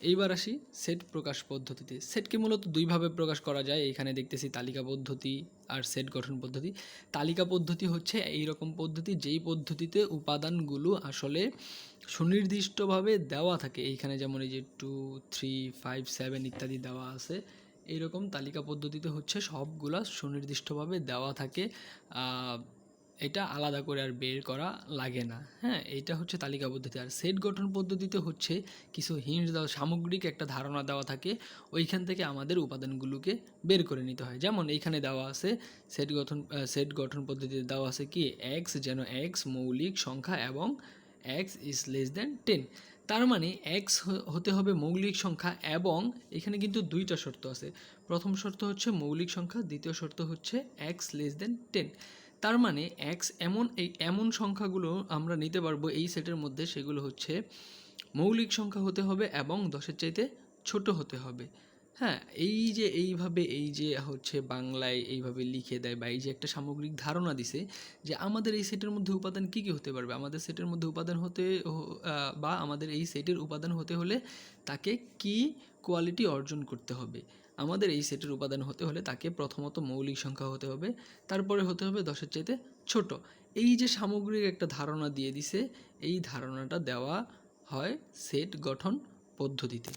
এইবার আসি সেট প্রকাশ পদ্ধতিতে। সেটকে মূলত দুইভাবে প্রকাশ করা যায়। এইখানে দেখতেছি তালিকা পদ্ধতি আর সেট গঠন পদ্ধতি। তালিকা পদ্ধতি হচ্ছে এইরকম পদ্ধতি যেই পদ্ধতিতে উপাদানগুলো আসলে সুনির্দিষ্টভাবে দেওয়া থাকে। এইখানে যেমন এই যে 2, 3, 5, 7 ইত্যাদি দেওয়া আছে। এইরকম তালিকা পদ্ধতিতে হচ্ছে সবগুলা সুনির্দিষ্টভাবে দেওয়া থাকে, এটা আলাদা করে আর বের করা লাগে না। হ্যাঁ, এইটা হচ্ছে তালিকা পদ্ধতি। আর সেট গঠন পদ্ধতিতে হচ্ছে কিছু হিন্টস দেওয়া, সামগ্রিক একটা ধারণা দেওয়া থাকে, ওইখান থেকে আমাদের উপাদানগুলোকে বের করে নিতে হয়। যেমন এইখানে দেওয়া আছে সেট গঠন পদ্ধতিতে দেওয়া আছে কি এক্স যেন এক্স মৌলিক সংখ্যা এবং এক্স ইজ লেস দেন 10। তার মানে এক্স হতে হবে মৌলিক সংখ্যা, এবং এখানে কিন্তু দুইটা শর্ত আছে। প্রথম শর্ত হচ্ছে মৌলিক সংখ্যা, দ্বিতীয় শর্ত হচ্ছে এক্স লেস দেন 10। তার মানে এক্স এমন সংখ্যাগুলো আমরা নিতে পারবো এই সেটের মধ্যে, সেগুলো হচ্ছে মৌলিক সংখ্যা হতে হবে এবং 10-এর চাইতে ছোট হতে হবে। হ্যাঁ, এই যে হচ্ছে বাংলায় এইভাবে লিখে দেয়, বা এই যে একটা সামগ্রিক ধারণা দিছে যে আমাদের এই সেটের মধ্যে উপাদান কী কী হতে পারবে, আমাদের সেটের মধ্যে উপাদান বা আমাদের এই সেটের উপাদান হতে হলে তাকে কি কোয়ালিটি অর্জন করতে হবে। আমাদের এই সেটের উপাদান হতে হলে তাকে প্রথমত মৌলিক সংখ্যা হতে হবে, তারপরে হতে হবে 10-এর চাইতে ছোট। এই যে সামগ্রিক একটা ধারণা দিয়ে দিছে, এই ধারণাটা দেওয়া হয় সেট গঠন পদ্ধতিতে।